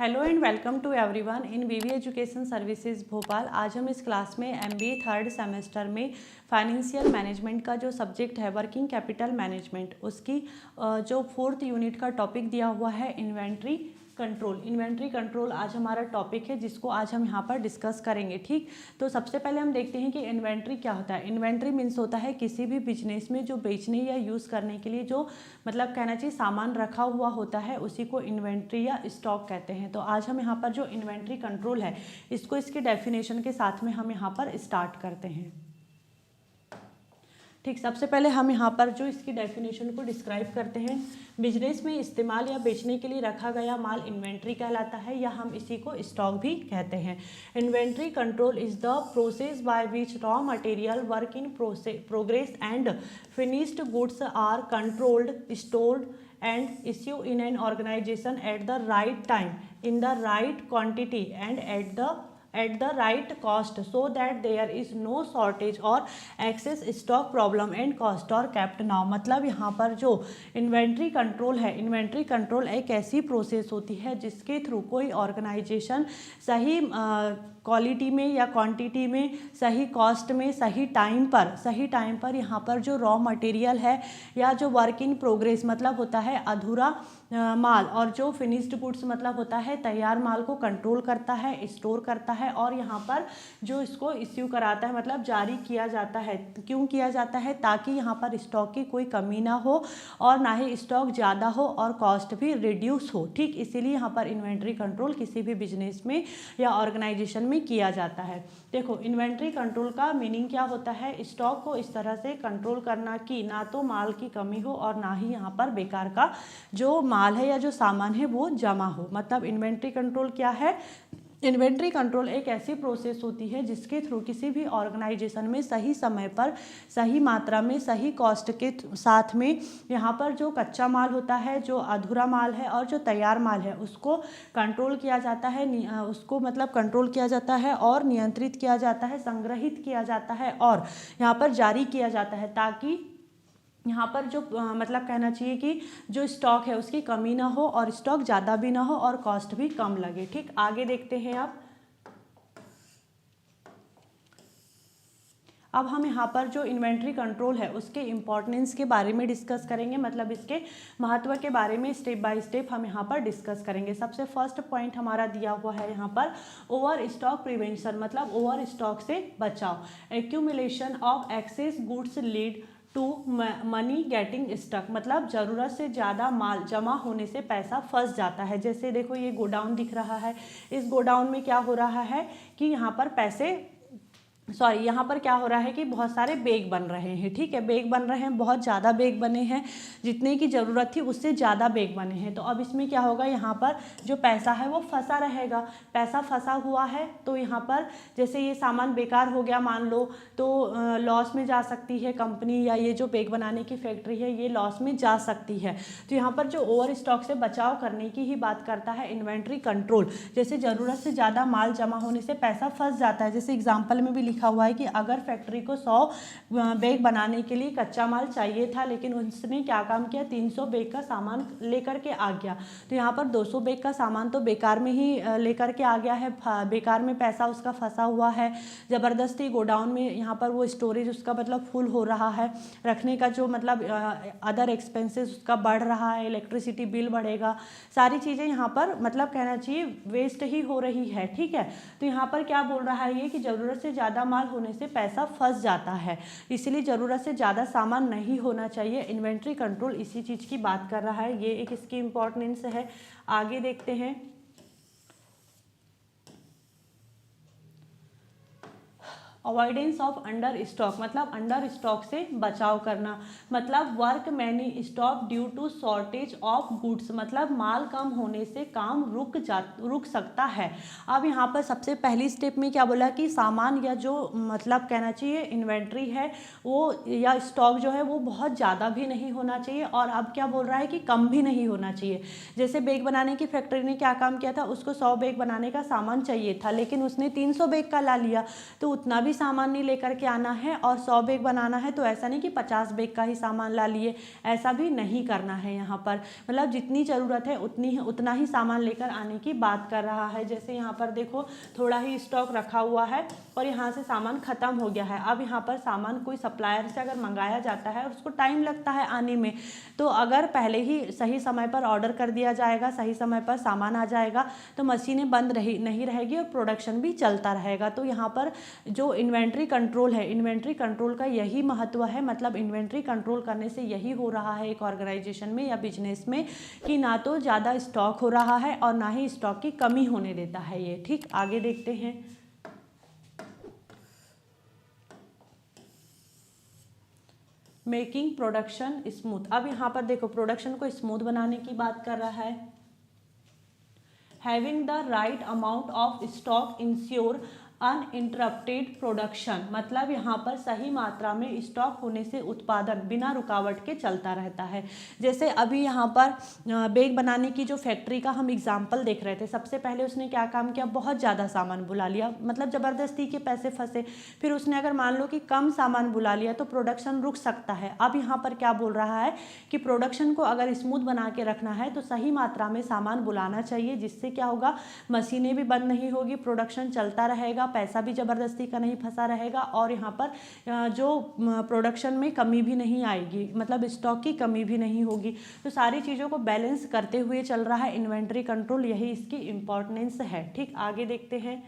Hello and welcome to everyone in VV education services Bhopal. आज हम इस क्लास में एमबीए थर्ड सेमेस्टर में फाइनेंशियल मैनेजमेंट का जो सब्जेक्ट है वर्किंग कैपिटल मैनेजमेंट, उसकी जो फोर्थ यूनिट का टॉपिक दिया हुआ है इन्वेंट्री कंट्रोल। इन्वेंट्री कंट्रोल आज हमारा टॉपिक है जिसको आज हम यहाँ पर डिस्कस करेंगे। ठीक, तो सबसे पहले हम देखते हैं कि इन्वेंट्री क्या होता है। इन्वेंट्री मीन्स होता है किसी भी बिजनेस में जो बेचने या यूज़ करने के लिए जो मतलब कहना चाहिए सामान रखा हुआ होता है, उसी को इन्वेंट्री या स्टॉक कहते हैं। तो आज हम यहाँ पर जो इन्वेंट्री कंट्रोल है इसको इसके डेफिनेशन के साथ में हम यहाँ पर स्टार्ट करते हैं। ठीक, सबसे पहले हम यहाँ पर जो इसकी डेफिनेशन को डिस्क्राइब करते हैं। बिजनेस में इस्तेमाल या बेचने के लिए रखा गया माल इन्वेंट्री कहलाता है, या हम इसी को स्टॉक भी कहते हैं। Inventory control is the process by which raw material work in progress and finished goods are controlled, stored and issue in an organization at the right time, in the right quantity and at the right cost, so that there is no shortage or excess stock problem and cost are kept now। मतलब यहाँ पर जो inventory control है, inventory control एक ऐसी process होती है जिसके थ्रू कोई ऑर्गेनाइजेशन सही क्वालिटी में या क्वांटिटी में, सही कॉस्ट में, सही टाइम पर यहाँ पर जो रॉ मटेरियल है या जो वर्क इन प्रोग्रेस मतलब होता है अधूरा माल, और जो फिनिश्ड गुड्स मतलब होता है तैयार माल को कंट्रोल करता है, स्टोर करता है, और यहाँ पर जो इसको इश्यू कराता है मतलब जारी किया जाता है। क्यों किया जाता है? ताकि यहाँ पर स्टॉक की कोई कमी ना हो और ना ही स्टॉक ज़्यादा हो और कॉस्ट भी रिड्यूस हो। ठीक, इसीलिए यहाँ पर इन्वेंट्री कंट्रोल किसी भी बिजनेस में या ऑर्गेनाइजेशन में किया जाता है। देखो, इन्वेंट्री कंट्रोल का मीनिंग क्या होता है? स्टॉक को इस तरह से कंट्रोल करना कि ना तो माल की कमी हो और ना ही यहाँ पर बेकार का जो माल है या जो सामान है वो जमा हो। मतलब इन्वेंट्री कंट्रोल क्या है? इन्वेंट्री कंट्रोल एक ऐसी प्रोसेस होती है जिसके थ्रू किसी भी ऑर्गेनाइजेशन में सही समय पर, सही मात्रा में, सही कॉस्ट के साथ में यहाँ पर जो कच्चा माल होता है, जो अधूरा माल है और जो तैयार माल है उसको कंट्रोल किया जाता है, उसको मतलब कंट्रोल किया जाता है और नियंत्रित किया जाता है, संग्रहित किया जाता है और यहाँ पर जारी किया जाता है, ताकि यहाँ पर जो मतलब कहना चाहिए कि जो स्टॉक है उसकी कमी ना हो और स्टॉक ज़्यादा भी ना हो और कॉस्ट भी कम लगे। ठीक, आगे देखते हैं अब हम यहाँ पर जो इन्वेंट्री कंट्रोल है उसके इम्पोर्टेंस के बारे में डिस्कस करेंगे, मतलब इसके महत्व के बारे में स्टेप बाय स्टेप हम यहाँ पर डिस्कस करेंगे। सबसे फर्स्ट पॉइंट हमारा दिया हुआ है यहाँ पर ओवर स्टॉक प्रिवेंशन, मतलब ओवर स्टॉक से बचाव। Accumulation of excess goods lead to money getting stuck, मतलब ज़रूरत से ज़्यादा माल जमा होने से पैसा फंस जाता है। जैसे देखो ये गोडाउन दिख रहा है, इस गोडाउन में क्या हो रहा है कि यहाँ पर क्या हो रहा है कि बहुत सारे बैग बन रहे हैं। ठीक है, बैग बन रहे हैं, बहुत ज़्यादा बैग बने हैं, जितने की ज़रूरत थी उससे ज़्यादा बैग बने हैं। तो अब इसमें क्या होगा, यहाँ पर जो पैसा है वो फंसा रहेगा। पैसा फंसा हुआ है तो यहाँ पर जैसे ये सामान बेकार हो गया मान लो, तो लॉस में जा सकती है कंपनी, या ये जो बैग बनाने की फैक्ट्री है ये लॉस में जा सकती है। तो यहाँ पर जो ओवर स्टॉक से बचाव करने की ही बात करता है इन्वेंट्री कंट्रोल। जैसे ज़रूरत से ज़्यादा माल जमा होने से पैसा फंस जाता है। जैसे एग्जाम्पल में भी लिखा हुआ है कि अगर फैक्ट्री को 100 बैग बनाने के लिए कच्चा माल चाहिए था, लेकिन उसने क्या काम किया, 300 बैग का सामान लेकर के आ गया, तो यहाँ पर 200 बैग का सामान तो बेकार में ही लेकर के आ गया है, बेकार में पैसा उसका फंसा हुआ है। ज़बरदस्ती गोडाउन में यहाँ पर वो स्टोरेज उसका मतलब फुल हो रहा है, रखने का जो मतलब अदर एक्सपेंसेस उसका बढ़ रहा है, इलेक्ट्रिसिटी बिल बढ़ेगा, सारी चीज़ें यहाँ पर मतलब कहना चाहिए वेस्ट ही हो रही है। ठीक है, तो यहाँ पर क्या बोल रहा है ये कि ज़रूरत से ज़्यादा माल होने से पैसा फंस जाता है, इसलिए ज़रूरत से ज़्यादा सामान नहीं होना चाहिए। इन्वेंट्री कंट्रोल इसी चीज़ की बात कर रहा है, ये एक इसकी इम्पोर्टेंस है। आगे देखते हैं। अवॉइडेंस ऑफ अंडर स्टॉक, मतलब अंडर स्टॉक से बचाव करना, मतलब work many stop due to shortage of goods, मतलब माल कम होने से काम रुक सकता है। अब यहाँ पर सबसे पहली स्टेप में क्या बोला कि सामान या जो मतलब कहना चाहिए इन्वेंट्री है वो या स्टॉक जो है वो बहुत ज़्यादा भी नहीं होना चाहिए, और अब क्या बोल रहा है कि कम भी नहीं होना चाहिए। जैसे बैग बनाने की फैक्ट्री ने क्या काम किया था, उसको 100 बैग बनाने का सामान चाहिए था, लेकिन उसने 300 बैग का ला लिया, तो उतना भी भी सामान नहीं लेकर के आना है और 100 बैग बनाना है तो ऐसा नहीं कि 50 बैग का ही सामान ला लिए, ऐसा भी नहीं करना है यहाँ पर। मतलब जितनी ज़रूरत है उतना ही सामान लेकर आने की बात कर रहा है। जैसे यहाँ पर देखो थोड़ा ही स्टॉक रखा हुआ है और यहाँ से सामान ख़त्म हो गया है। अब यहाँ पर सामान कोई सप्लायर से अगर मंगाया जाता है और उसको टाइम लगता है आने में, तो अगर पहले ही सही समय पर ऑर्डर कर दिया जाएगा, सही समय पर सामान आ जाएगा तो मशीनें बंद नहीं रहेगी और प्रोडक्शन भी चलता रहेगा। तो यहाँ पर जो इन्वेंट्री कंट्रोल है, इन्वेंट्री कंट्रोल का यही महत्व है। मतलब इन्वेंट्री कंट्रोल करने से यही हो रहा है एक ऑर्गेनाइजेशन में या बिजनेस में कि ना तो ज़्यादा स्टॉक हो रहा है और ना ही स्टॉक की कमी होने देता है ये। ठीक, आगे देखते हैं। Making production smooth. अब यहाँ पर देखो प्रोडक्शन को स्मूथ बनाने की बात कर रहा है। Having the right amount of stock ensure uninterrupted production. मतलब यहाँ पर सही मात्रा में स्टॉक होने से उत्पादन बिना रुकावट के चलता रहता है। जैसे अभी यहाँ पर बैग बनाने की जो फैक्ट्री का हम एग्जाम्पल देख रहे थे, सबसे पहले उसने क्या काम किया, बहुत ज़्यादा सामान बुला लिया, मतलब ज़बरदस्ती के पैसे फंसे। फिर उसने अगर मान लो कि कम सामान बुला लिया तो प्रोडक्शन रुक सकता है। अब यहाँ पर क्या बोल रहा है कि प्रोडक्शन को अगर स्मूथ बना के रखना है तो सही मात्रा में सामान बुलाना चाहिए, जिससे क्या होगा, मशीनें भी बंद नहीं होगी, प्रोडक्शन चलता रहेगा, पैसा भी ज़बरदस्ती का नहीं फंसा रहेगा और यहाँ पर जो प्रोडक्शन में कमी भी नहीं आएगी, मतलब स्टॉक की कमी भी नहीं होगी। तो सारी चीज़ों को बैलेंस करते हुए चल रहा है इन्वेंट्री कंट्रोल, यही इसकी इम्पोर्टेंस है। ठीक, आगे देखते हैं।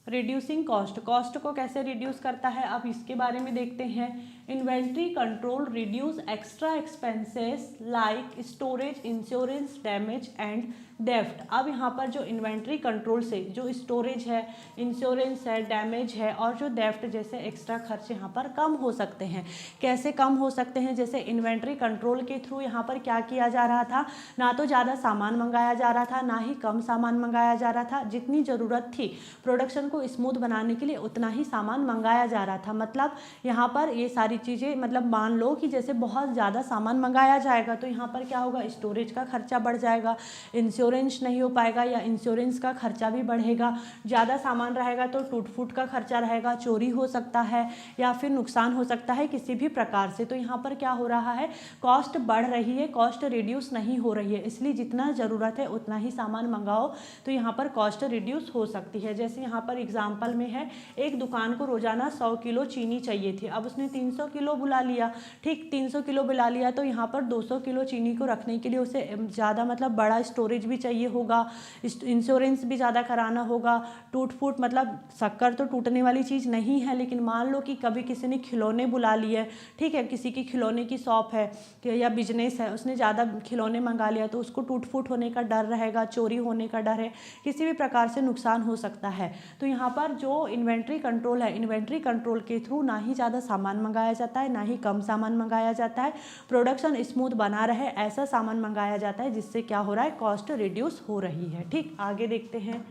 रिड्यूसिंग कॉस्ट, कॉस्ट को कैसे रिड्यूस करता है अब इसके बारे में देखते हैं। Inventory control reduce extra expenses like storage, insurance, damage and theft. अब यहाँ पर जो इन्वेंट्री कंट्रोल से जो स्टोरेज है, इंश्योरेंस है, डैमेज है और जो डेफ्ट जैसे एक्स्ट्रा खर्च यहाँ पर कम हो सकते हैं। कैसे कम हो सकते हैं, जैसे इन्वेंट्री कंट्रोल के थ्रू यहाँ पर क्या किया जा रहा था, ना तो ज़्यादा सामान मंगाया जा रहा था, ना ही कम सामान मंगाया जा रहा था। जितनी ज़रूरत थी प्रोडक्शन को स्मूथ बनाने के लिए उतना ही सामान मंगाया जा रहा था। मतलब यहाँ पर ये सारी चीज़ें, मतलब मान लो कि जैसे बहुत ज़्यादा सामान मंगाया जाएगा तो यहाँ पर क्या होगा, स्टोरेज का खर्चा बढ़ जाएगा, इंश्योरेंस नहीं हो पाएगा या इंश्योरेंस का खर्चा भी बढ़ेगा। ज़्यादा सामान रहेगा तो टूट फूट का खर्चा रहेगा, चोरी हो सकता है या फिर नुकसान हो सकता है किसी भी प्रकार से। तो यहाँ पर क्या हो रहा है, कॉस्ट बढ़ रही है, कॉस्ट रिड्यूस नहीं हो रही है। इसलिए जितना ज़रूरत है उतना ही सामान मंगाओ तो यहाँ पर कॉस्ट रिड्यूस हो सकती है। जैसे यहाँ पर एग्जाम्पल में है, एक दुकान को रोजाना 100 किलो चीनी चाहिए थी, अब उसने 300 किलो बुला लिया। ठीक, 300 किलो बुला लिया तो यहाँ पर 200 किलो चीनी को रखने के लिए उसे ज़्यादा मतलब बड़ा स्टोरेज भी चाहिए होगा, इंश्योरेंस भी ज़्यादा कराना होगा, टूट फूट, मतलब शक्कर तो टूटने वाली चीज़ नहीं है, लेकिन मान लो कि कभी किसी ने खिलौने बुला लिए, ठीक है, किसी की खिलौने की शॉप है या बिजनेस है, उसने ज़्यादा खिलौने मंगा लिया तो उसको टूट फूट होने का डर रहेगा, चोरी होने का डर है, किसी भी प्रकार से नुकसान हो सकता है। तो यहाँ पर जो इन्वेंट्री कंट्रोल है, इन्वेंट्री कंट्रोल के थ्रू ना ही ज़्यादा सामान मंगाया जाता है, ना ही कम सामान मंगाया जाता है, प्रोडक्शन स्मूथ बना रहे ऐसा सामान मंगाया जाता है जिससे क्या हो रहा है, कॉस्ट रिड्यूस हो रही है। ठीक, आगे देखते हैं।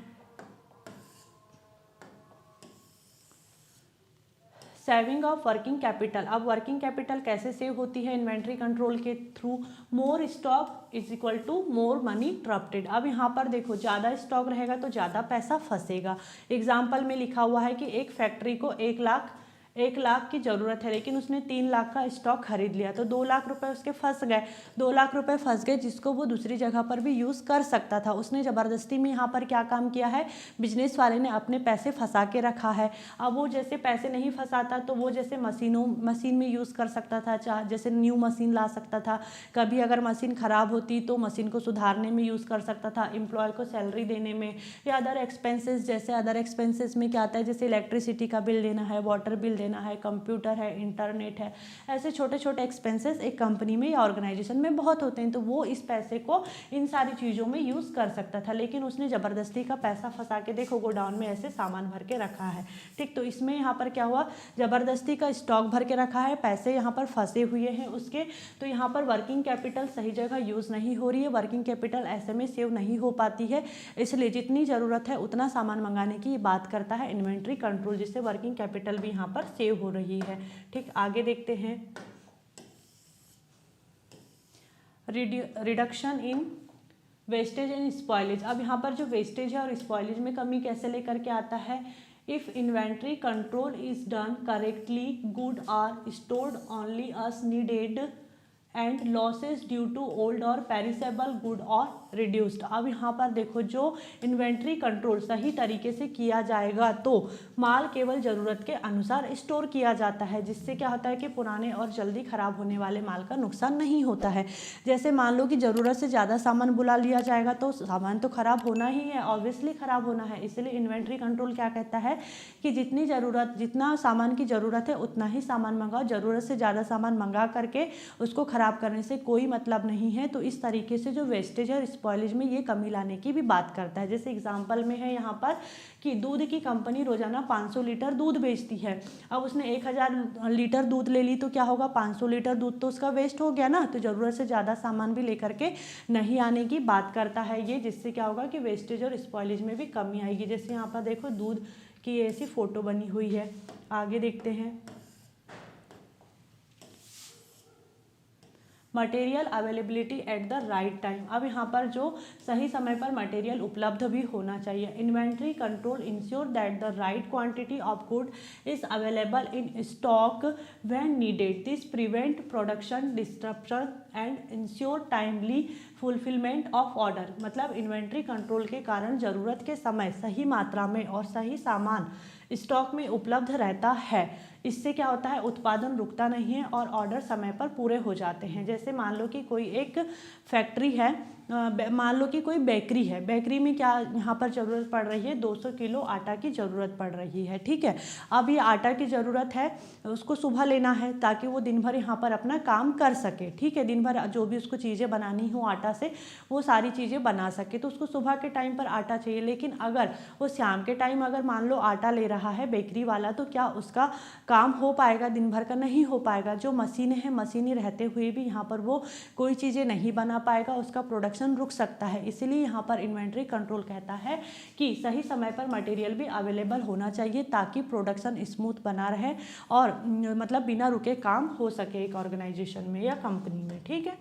Saving of working capital. अब वर्किंग कैपिटल कैसे सेव होती है इन्वेंट्री कंट्रोल के थ्रू, more stock is equal to more money trapped. अब यहाँ पर देखो ज़्यादा स्टॉक रहेगा तो ज़्यादा पैसा फंसेगा। एग्जाम्पल में लिखा हुआ है कि एक फैक्ट्री को 1 लाख की ज़रूरत है लेकिन उसने 3 लाख का स्टॉक खरीद लिया तो 2 लाख रुपए उसके फंस गए, 2 लाख रुपए फंस गए जिसको वो दूसरी जगह पर भी यूज़ कर सकता था। उसने ज़बरदस्ती में यहाँ पर क्या काम किया है, बिजनेस वाले ने अपने पैसे फंसा के रखा है। अब वो जैसे पैसे नहीं फंसाता तो वो जैसे मशीन में यूज़ कर सकता था, जैसे न्यू मशीन ला सकता था, कभी अगर मशीन ख़राब होती तो मशीन को सुधारने में यूज़ कर सकता था, एम्प्लॉय को सैलरी देने में या अदर एक्सपेंसेस। जैसे अदर एक्सपेंसेस में क्या आता है, जैसे इलेक्ट्रिसिटी का बिल देना है, वाटर बिल देना है, कंप्यूटर है, इंटरनेट है, ऐसे छोटे छोटे एक्सपेंसेस एक कंपनी में या ऑर्गेनाइजेशन में बहुत होते हैं। तो वो इस पैसे को इन सारी चीज़ों में यूज़ कर सकता था, लेकिन उसने ज़बरदस्ती का पैसा फंसा के देखो गोडाउन में ऐसे सामान भर के रखा है। ठीक, तो इसमें यहाँ पर क्या हुआ, ज़बरदस्ती का स्टॉक भर के रखा है, पैसे यहाँ पर फंसे हुए हैं उसके। तो यहाँ पर वर्किंग कैपिटल सही जगह यूज़ नहीं हो रही है, वर्किंग कैपिटल ऐसे में सेव नहीं हो पाती है। इसलिए जितनी ज़रूरत है उतना सामान मंगाने की बात करता है इन्वेंट्री कंट्रोल, जिससे वर्किंग कैपिटल भी यहाँ पर सेव हो रही है। ठीक, आगे देखते हैं। Reduction in wastage and spoilage. अब यहाँ पर जो वेस्टेज है और स्पॉइलेज में कमी कैसे लेकर के आता है, if inventory control is done correctly good are stored only as needed and losses due to old और पेरिसेबल गुड और रिड्यूस्ड। अब यहाँ पर देखो, जो इन्वेंट्री कंट्रोल सही तरीके से किया जाएगा तो माल केवल ज़रूरत के अनुसार स्टोर किया जाता है, जिससे क्या होता है कि पुराने और जल्दी ख़राब होने वाले माल का नुकसान नहीं होता है। जैसे मान लो कि ज़रूरत से ज़्यादा सामान बुला लिया जाएगा तो सामान तो ख़राब होना ही है, ऑब्वियसली ख़राब होना है। इसलिए इन्वेंट्री कंट्रोल क्या कहता है कि जितना सामान की ज़रूरत है उतना ही सामान मंगाओ, ज़रूरत से ज़्यादा सामान मंगा करके उसको ख़राब करने से कोई मतलब नहीं है। तो इस तरीके से जो वेस्टेज और स्पॉइलेज में ये कमी लाने की भी बात करता है। जैसे एग्जांपल में है यहाँ पर कि दूध की कंपनी रोजाना 500 लीटर दूध बेचती है। अब उसने 1000 लीटर दूध ले ली तो क्या होगा, 500 लीटर दूध तो उसका वेस्ट हो गया ना। तो ज़रूरत से ज़्यादा सामान भी लेकर के नहीं आने की बात करता है ये, जिससे क्या होगा कि वेस्टेज और स्पॉइलेज में भी कमी आएगी। जैसे यहाँ पर देखो दूध की ऐसी फोटो बनी हुई है। आगे देखते हैं, material availability at the right time. अब यहाँ पर जो सही समय पर मटेरियल उपलब्ध भी होना चाहिए। Inventory control ensure that the right quantity of good is available in stock when needed. This prevent production disruption and ensure timely fulfilment of order. मतलब इन्वेंट्री कंट्रोल के कारण ज़रूरत के समय सही मात्रा में और सही सामान स्टॉक में उपलब्ध रहता है। इससे क्या होता है, उत्पादन रुकता नहीं है और ऑर्डर समय पर पूरे हो जाते हैं। जैसे मान लो कि कोई एक फैक्ट्री है, मान लो कि कोई बेकरी है, बेकरी में क्या यहाँ पर ज़रूरत पड़ रही है, 200 किलो आटा की ज़रूरत पड़ रही है, ठीक है। अब ये आटा की ज़रूरत है, उसको सुबह लेना है ताकि वो दिन भर यहाँ पर अपना काम कर सके, ठीक है। दिन भर जो भी उसको चीज़ें बनानी हो आटा से वो सारी चीज़ें बना सके, तो उसको सुबह के टाइम पर आटा चाहिए। लेकिन अगर वो शाम के टाइम अगर मान लो आटा ले रहा है बेकरी वाला, तो क्या उसका काम हो पाएगा, दिन भर का नहीं हो पाएगा। जो मशीनें हैं, मशीनें रहते हुए भी यहाँ पर वो कोई चीज़ें नहीं बना पाएगा, उसका प्रोडक्शन रुक सकता है। इसीलिए यहाँ पर इन्वेंट्री कंट्रोल कहता है कि सही समय पर मटेरियल भी अवेलेबल होना चाहिए ताकि प्रोडक्शन स्मूथ बना रहे और मतलब बिना रुके काम हो सके एक ऑर्गेनाइजेशन में या कंपनी में, ठीक है।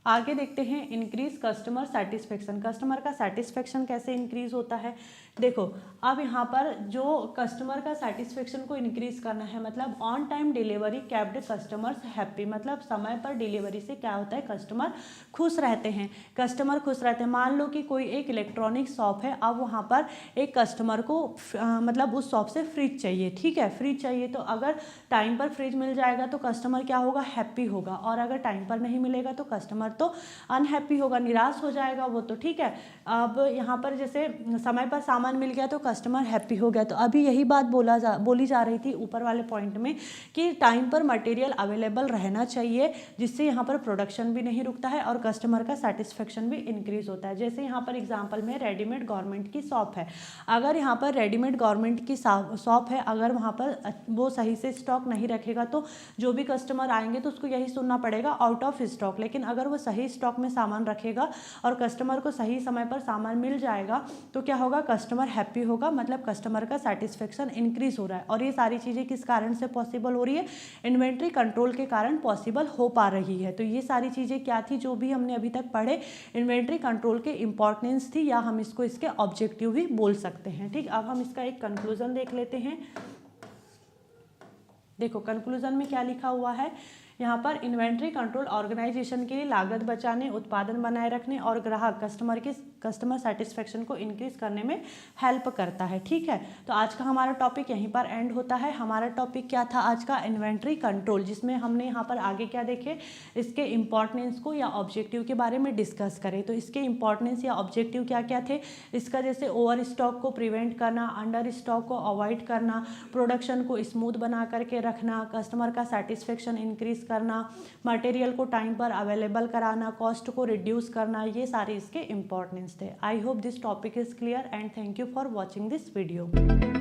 आगे देखते हैं इंक्रीज कस्टमर सेटिस्फेक्शन। कस्टमर का सेटिस्फेक्शन कैसे इंक्रीज होता है, देखो अब यहाँ पर जो कस्टमर का सेटिस्फेक्शन को इंक्रीज करना है, मतलब on time delivery capped customers happy. मतलब समय पर डिलीवरी से क्या होता है, कस्टमर खुश रहते हैं, कस्टमर खुश रहते हैं। मान लो कि कोई एक इलेक्ट्रॉनिक शॉप है, अब वहाँ पर एक कस्टमर को मतलब उस शॉप से फ्रिज चाहिए, ठीक है, फ्रिज चाहिए। तो अगर टाइम पर फ्रिज मिल जाएगा तो कस्टमर क्या होगा, हैप्पी होगा। और अगर टाइम पर नहीं मिलेगा तो कस्टमर तो अनहैप्पी होगा, निराश हो जाएगा वो तो, ठीक है। अब यहाँ पर जैसे समय पर सामान मिल गया तो कस्टमर हैप्पी हो गया। तो अभी यही बात बोली जा रही थी ऊपर वाले पॉइंट में कि टाइम पर मटेरियल अवेलेबल रहना चाहिए, जिससे यहाँ पर प्रोडक्शन भी नहीं रुकता है और कस्टमर का सेटिस्फेक्शन भी इंक्रीज होता है। जैसे यहाँ पर एग्जांपल में रेडीमेड गारमेंट की शॉप है, अगर यहाँ पर रेडीमेड गारमेंट की शॉप है, अगर वहाँ पर वो सही से स्टॉक नहीं रखेगा तो जो भी कस्टमर आएंगे तो उसको यही सुनना पड़ेगा आउट ऑफ स्टॉक। लेकिन अगर वो सही स्टॉक में सामान रखेगा और कस्टमर को सही समय पर सामान मिल जाएगा तो क्या होगा, कस्टमर हैप्पी होगा, मतलब कस्टमर का सेटिस्फेक्शन इंक्रीज हो रहा है। और ये सारी चीज़ें किस कारण से पॉसिबल हो रही है, इन्वेंट्री कंट्रोल के कारण पॉसिबल हो पा रही है। तो ये सारी चीज़ें क्या थी जो भी हमने अभी तक पढ़े, इन्वेंट्री कंट्रोल के इंपॉर्टेंस थी, या हम इसको इसके ऑब्जेक्टिव भी बोल सकते हैं, ठीक। अब हम इसका एक कंक्लूजन देख लेते हैं। देखो कंक्लूजन में क्या लिखा हुआ है यहाँ पर, इन्वेंट्री कंट्रोल ऑर्गेनाइजेशन के लिए लागत बचाने, उत्पादन बनाए रखने और ग्राहक कस्टमर सेटिस्फेक्शन को इंक्रीज करने में हेल्प करता है, ठीक है। तो आज का हमारा टॉपिक यहीं पर एंड होता है। हमारा टॉपिक क्या था आज का, इन्वेंट्री कंट्रोल, जिसमें हमने यहाँ पर आगे क्या देखे, इसके इंपॉर्टेंस को या ऑब्जेक्टिव के बारे में डिस्कस करें। तो इसके इंपॉर्टेंस या ऑब्जेक्टिव क्या क्या थे, इसका जैसे ओवर स्टॉक को प्रिवेंट करना, अंडर स्टॉक को अवॉइड करना, प्रोडक्शन को स्मूथ बना करके रखना, कस्टमर का सेटिस्फेक्शन इंक्रीज करना, मटेरियल को टाइम पर अवेलेबल कराना, कॉस्ट को रिड्यूस करना, ये सारे इसके इंपॉर्टेंस थे। I hope this topic is clear and thank you for watching this video.